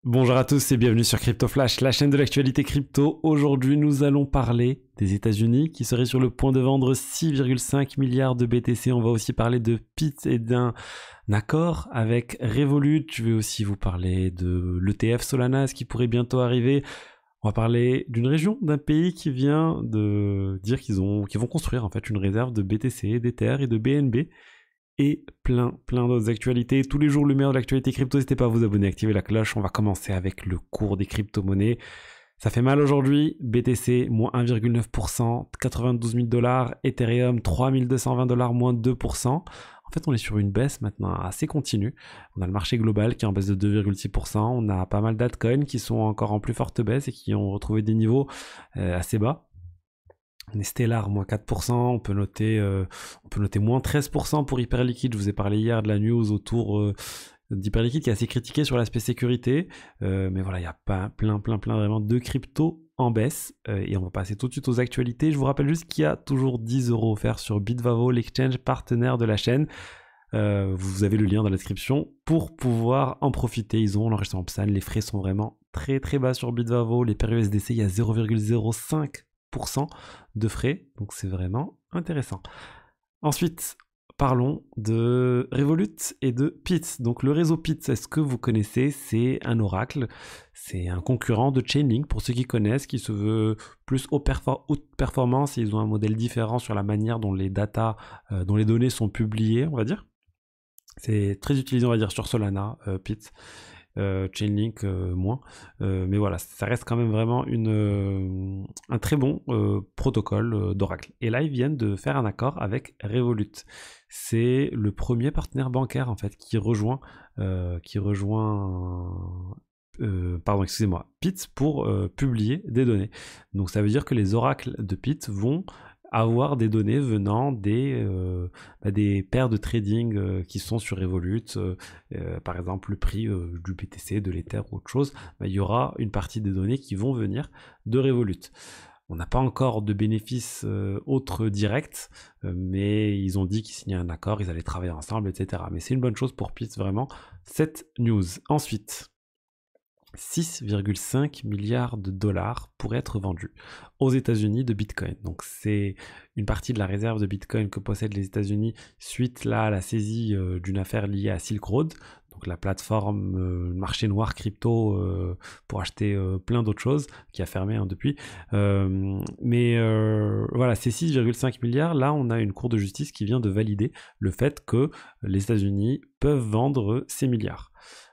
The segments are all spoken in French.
Bonjour à tous et bienvenue sur Crypto Flash, la chaîne de l'actualité crypto. Aujourd'hui, nous allons parler des États-Unis qui seraient sur le point de vendre 6,5 milliards de BTC. On va aussi parler de PIT et d'un accord avec Revolut. Je vais aussi vous parler de l'ETF Solana, ce qui pourrait bientôt arriver. On va parler d'une région, d'un pays qui vient de dire qu'ils vont construire en fait une réserve de BTC, d'Ether et de BNB. Et plein d'autres actualités. Tous les jours, le meilleur de l'actualité crypto. N'hésitez pas à vous abonner, activer la cloche. On va commencer avec le cours des crypto-monnaies. Ça fait mal aujourd'hui. BTC, moins 1,9%, 92 000 dollars. Ethereum, 3 220 dollars, moins 2%. En fait, on est sur une baisse maintenant assez continue. On a le marché global qui est en baisse de 2,6%. On a pas mal d'altcoins qui sont encore en plus forte baisse et qui ont retrouvé des niveaux assez bas. On est Stellar, moins 4%, on peut noter moins 13% pour Hyperliquid. Je vous ai parlé hier de la news autour d'Hyperliquid qui est assez critiqué sur l'aspect sécurité. Mais voilà, il y a plein vraiment de crypto en baisse. Et on va passer tout de suite aux actualités. Je vous rappelle juste qu'il y a toujours 10 € offerts sur Bitvavo, l'exchange partenaire de la chaîne. Vous avez le lien dans la description pour pouvoir en profiter. Ils ont l'enregistrement PSAN, les frais sont vraiment très bas sur Bitvavo. Les paires USDC, il y a 0,05% de frais, donc c'est vraiment intéressant. Ensuite, parlons de Revolut et de PIT. Donc le réseau PIT, est-ce que vous connaissez? C'est un oracle, c'est un concurrent de Chainlink, pour ceux qui connaissent, qui se veut plus haute performance, et ils ont un modèle différent sur la manière dont les dont les données sont publiées, on va dire. C'est très utilisé, on va dire, sur Solana, PIT. Chainlink moins, mais voilà, ça reste quand même vraiment un très bon protocole d'Oracle. Et là, ils viennent de faire un accord avec Revolut. C'est le premier partenaire bancaire en fait qui rejoint PIT pour publier des données. Donc ça veut dire que les oracles de PIT vont avoir des données venant des paires de trading qui sont sur Revolut, par exemple le prix du BTC, de l'Ether ou autre chose, il y aura une partie des données qui vont venir de Revolut. On n'a pas encore de bénéfices autres directs, mais ils ont dit qu'ils signaient un accord, ils allaient travailler ensemble, etc. Mais c'est une bonne chose pour PIT, vraiment, cette news. Ensuite, 6,5 milliards de dollars pourraient être vendus aux États-Unis de Bitcoin. Donc c'est une partie de la réserve de Bitcoin que possèdent les États-Unis suite là à la saisie d'une affaire liée à Silk Road, donc la plateforme marché noir crypto pour acheter plein d'autres choses qui a fermé depuis. Voilà, ces 6,5 milliards, là on a une cour de justice qui vient de valider le fait que les États-Unis peuvent vendre ces milliards.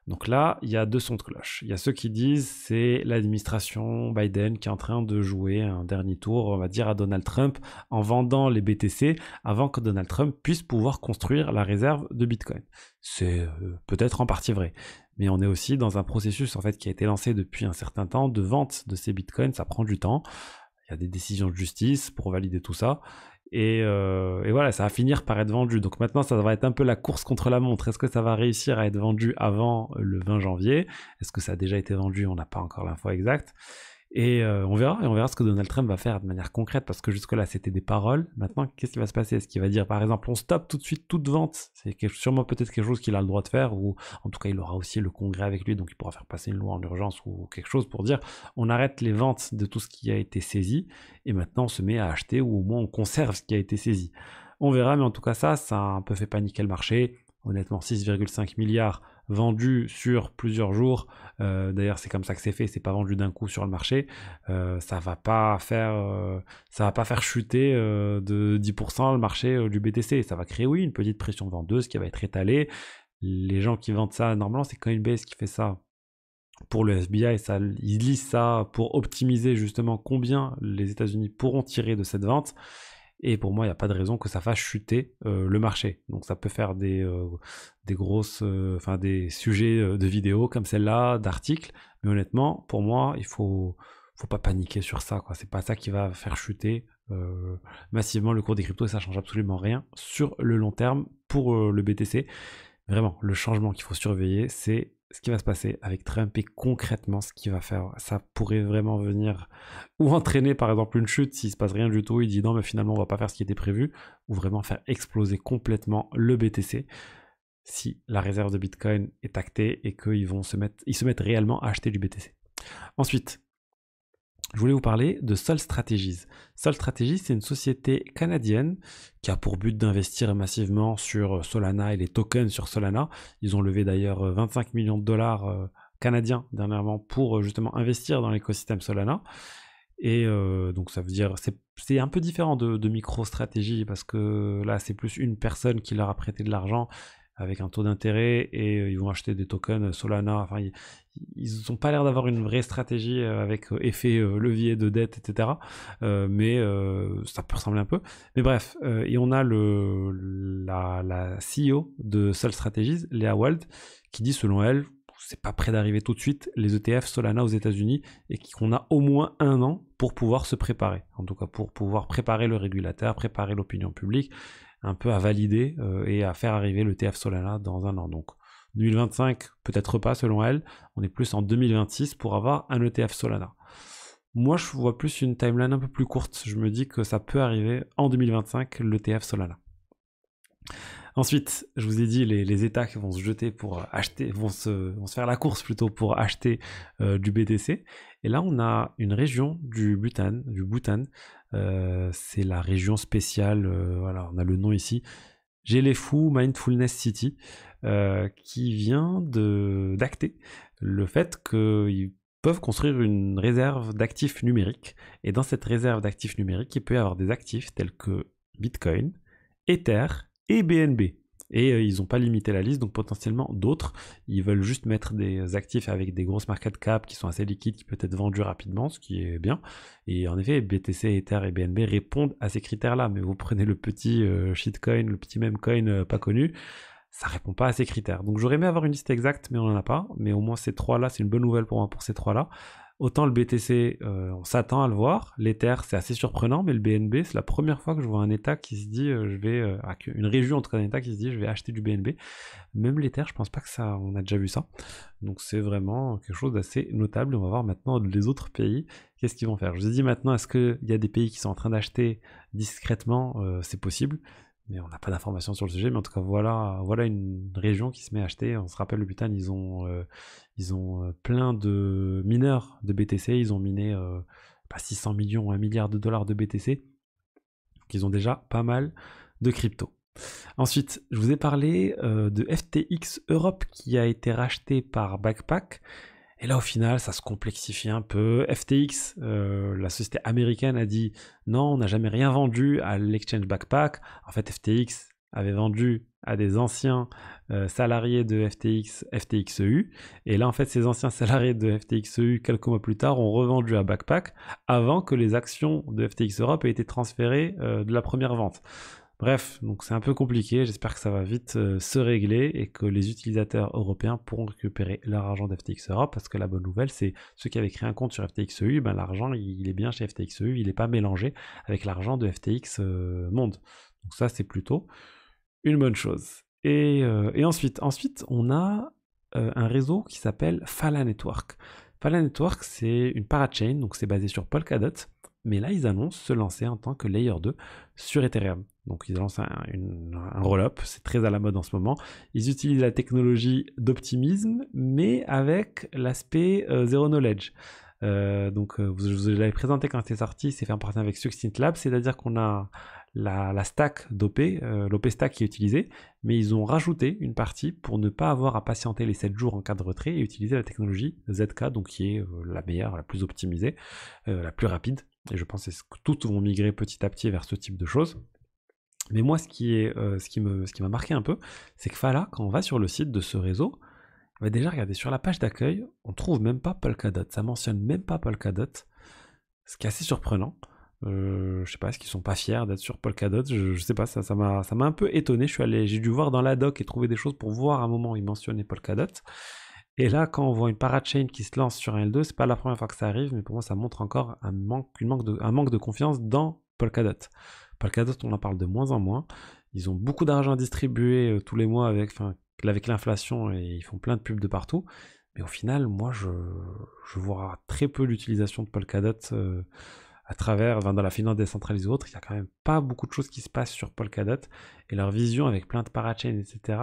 Donc là, il y a deux sons de cloche. Il y a ceux qui disent c'est l'administration Biden qui est en train de jouer un dernier tour, on va dire, à Donald Trump en vendant les BTC avant que Donald Trump puisse pouvoir construire la réserve de Bitcoin. C'est peut-être en partie vrai. Mais on est aussi dans un processus en fait qui a été lancé depuis un certain temps de vente de ces Bitcoins. Ça prend du temps. Il y a des décisions de justice pour valider tout ça. Et voilà, ça va finir par être vendu. Donc maintenant, ça va être un peu la course contre la montre. Est-ce que ça va réussir à être vendu avant le 20 janvier? Est-ce que ça a déjà été vendu? On n'a pas encore l'info exacte. Et on verra ce que Donald Trump va faire de manière concrète, parce que jusque-là, c'était des paroles. Maintenant, qu'est-ce qui va se passer? Est-ce qu'il va dire, par exemple, on stoppe tout de suite toute vente? C'est sûrement peut-être quelque chose qu'il a le droit de faire, ou en tout cas, il aura aussi le Congrès avec lui, donc il pourra faire passer une loi en urgence ou quelque chose pour dire, on arrête les ventes de tout ce qui a été saisi, et maintenant, on se met à acheter, ou au moins, on conserve ce qui a été saisi. On verra, mais en tout cas, ça a un peu fait paniquer le marché. Honnêtement, 6,5 milliards vendus sur plusieurs jours. D'ailleurs, c'est comme ça que c'est fait. C'est pas vendu d'un coup sur le marché. Ça va pas faire chuter de 10% le marché du BTC. Ça va créer, oui, une petite pression vendeuse qui va être étalée. Les gens qui vendent ça, normalement, c'est Coinbase qui fait ça pour le FBI. Ils lisent ça pour optimiser justement combien les États-Unis pourront tirer de cette vente. Et pour moi, il n'y a pas de raison que ça fasse chuter le marché. Donc ça peut faire des sujets de vidéos comme celle-là, d'articles. Mais honnêtement, pour moi, il faut pas paniquer sur ça, quoi. C'est pas ça qui va faire chuter massivement le cours des cryptos, et ça change absolument rien sur le long terme pour le BTC. Vraiment, le changement qu'il faut surveiller, c'est ce qui va se passer avec Trump et concrètement ce qu'il va faire. Ça pourrait vraiment venir ou entraîner par exemple une chute s'il se passe rien du tout, il dit non mais finalement on va pas faire ce qui était prévu, ou vraiment faire exploser complètement le BTC. si la réserve de Bitcoin est actée et qu'ils se mettent réellement à acheter du BTC. Ensuite, je voulais vous parler de Sol Strategies. Sol Strategies, c'est une société canadienne qui a pour but d'investir massivement sur Solana et les tokens sur Solana. Ils ont levé d'ailleurs 25 millions de dollars canadiens dernièrement pour justement investir dans l'écosystème Solana. Et donc ça veut dire, c'est un peu différent de MicroStrategy parce que là c'est plus une personne qui leur a prêté de l'argent avec un taux d'intérêt et ils vont acheter des tokens Solana. Enfin, ils n'ont pas l'air d'avoir une vraie stratégie avec effet levier de dette, etc. Mais ça peut ressembler un peu. Mais bref, et on a la CEO de Sol Strategies, Leah Wald, qui dit selon elle, c'est pas prêt d'arriver tout de suite, les ETF Solana aux États-Unis, et qu'on a au moins 1 an pour pouvoir se préparer. En tout cas, pour pouvoir préparer le régulateur, préparer l'opinion publique, un peu à valider et à faire arriver l'ETF Solana dans 1 an. Donc 2025, peut-être pas selon elle, on est plus en 2026 pour avoir un ETF Solana. Moi, je vois plus une timeline un peu plus courte. Je me dis que ça peut arriver en 2025, l'ETF Solana. Ensuite, je vous ai dit les États qui vont se jeter pour acheter, vont se faire la course plutôt pour acheter du BTC. Et là, on a une région du Bhoutan. C'est la région spéciale, voilà, on a le nom ici, Gelefu Mindfulness City, qui vient d'acter le fait qu'ils peuvent construire une réserve d'actifs numériques. Et dans cette réserve d'actifs numériques, il peut y avoir des actifs tels que Bitcoin, Ether et BNB. Et ils n'ont pas limité la liste, donc potentiellement d'autres. Ils veulent juste mettre des actifs avec des grosses market cap qui sont assez liquides, qui peuvent être vendus rapidement, ce qui est bien. Et en effet, BTC, Ether et BNB répondent à ces critères-là. Mais vous prenez le petit shitcoin, le petit meme coin pas connu, ça répond pas à ces critères. Donc j'aurais aimé avoir une liste exacte, mais on n'en a pas. Mais au moins ces trois-là, c'est une bonne nouvelle pour moi pour ces trois-là. Autant le BTC, on s'attend à le voir. L'Ether, c'est assez surprenant, mais le BNB, c'est la première fois que je vois un État qui se dit, une région en tout cas d'un État qui se dit, je vais acheter du BNB. Même l'Ether, je pense pas que ça, on a déjà vu ça. Donc c'est vraiment quelque chose d'assez notable. On va voir maintenant les autres pays, qu'est-ce qu'ils vont faire. Je vous ai dit maintenant, est-ce qu'il y a des pays qui sont en train d'acheter discrètement? C'est possible. Mais on n'a pas d'informations sur le sujet, mais en tout cas voilà une région qui se met à acheter. On se rappelle le Bhutan, ils ont plein de mineurs de BTC, ils ont miné 600 millions, 1 milliard de dollars de BTC, donc ils ont déjà pas mal de crypto. Ensuite, je vous ai parlé de FTX Europe qui a été racheté par Backpack. Et là, au final, ça se complexifie un peu. FTX, la société américaine, a dit non, on n'a jamais rien vendu à l'exchange Backpack. En fait, FTX avait vendu à des anciens salariés de FTX, FTXEU. Et là, en fait, ces anciens salariés de FTXEU, quelques mois plus tard, ont revendu à Backpack avant que les actions de FTX Europe aient été transférées de la première vente. Bref, donc c'est un peu compliqué, j'espère que ça va vite se régler et que les utilisateurs européens pourront récupérer leur argent d'FTX Europe, parce que la bonne nouvelle, c'est ceux qui avaient créé un compte sur FTXEU, ben l'argent il est bien chez FTXEU, il n'est pas mélangé avec l'argent de FTX Monde. Donc ça, c'est plutôt une bonne chose. Et ensuite, on a un réseau qui s'appelle Phala Network. Phala Network, c'est une parachain, donc c'est basé sur Polkadot, mais là, ils annoncent se lancer en tant que Layer 2 sur Ethereum. Donc ils lancent un roll-up, c'est très à la mode en ce moment. Ils utilisent la technologie d'optimisme, mais avec l'aspect Zero Knowledge. Je vous l'avais présenté quand c'était sorti, c'est fait en partenariat avec Succinct Labs, c'est-à-dire qu'on a la stack d'OP, l'OP stack qui est utilisée, mais ils ont rajouté une partie pour ne pas avoir à patienter les 7 jours en cas de retrait et utiliser la technologie ZK, donc qui est la meilleure, la plus optimisée, la plus rapide. Et je pense que toutes vont migrer petit à petit vers ce type de choses. Mais moi, ce qui m'a marqué un peu, c'est que Phala, quand on va sur le site de ce réseau, on va déjà regarder sur la page d'accueil, on trouve même pas Polkadot, ça mentionne même pas Polkadot, ce qui est assez surprenant. Je sais pas, est-ce qu'ils sont pas fiers d'être sur Polkadot, je sais pas, ça m'a un peu étonné. J'ai dû voir dans la doc et trouver des choses pour voir à un moment où ils mentionnaient Polkadot. Et là, quand on voit une parachain qui se lance sur un L2, c'est pas la première fois que ça arrive, mais pour moi, ça montre encore un manque de confiance dans Polkadot. Polkadot, on en parle de moins en moins. Ils ont beaucoup d'argent à distribuer tous les mois avec l'inflation et ils font plein de pubs de partout. Mais au final, moi, je vois très peu l'utilisation de Polkadot à travers, dans la finance décentralisée ou autre, il y a quand même pas beaucoup de choses qui se passent sur Polkadot, et leur vision avec plein de parachains, etc.,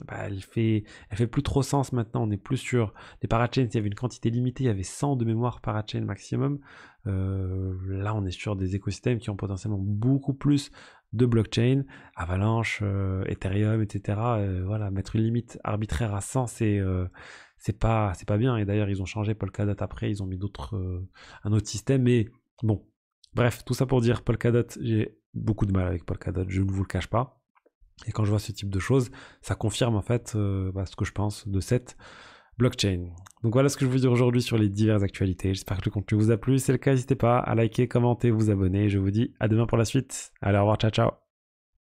elle fait plus trop sens maintenant. On n'est plus sur des parachains, il y avait une quantité limitée, il y avait 100 de mémoire parachain maximum. Là, on est sur des écosystèmes qui ont potentiellement beaucoup plus de blockchain, Avalanche, Ethereum, etc. Voilà, mettre une limite arbitraire à 100, c'est pas bien. Et d'ailleurs, ils ont changé Polkadot après, ils ont mis un autre système. Mais bon, bref, tout ça pour dire Polkadot, j'ai beaucoup de mal avec Polkadot, je ne vous le cache pas. Et quand je vois ce type de choses, ça confirme en fait ce que je pense de cette blockchain. Donc voilà ce que je veux dire aujourd'hui sur les diverses actualités. J'espère que le contenu vous a plu. Si c'est le cas, n'hésitez pas à liker, commenter, vous abonner. Je vous dis à demain pour la suite. Allez, au revoir, ciao, ciao.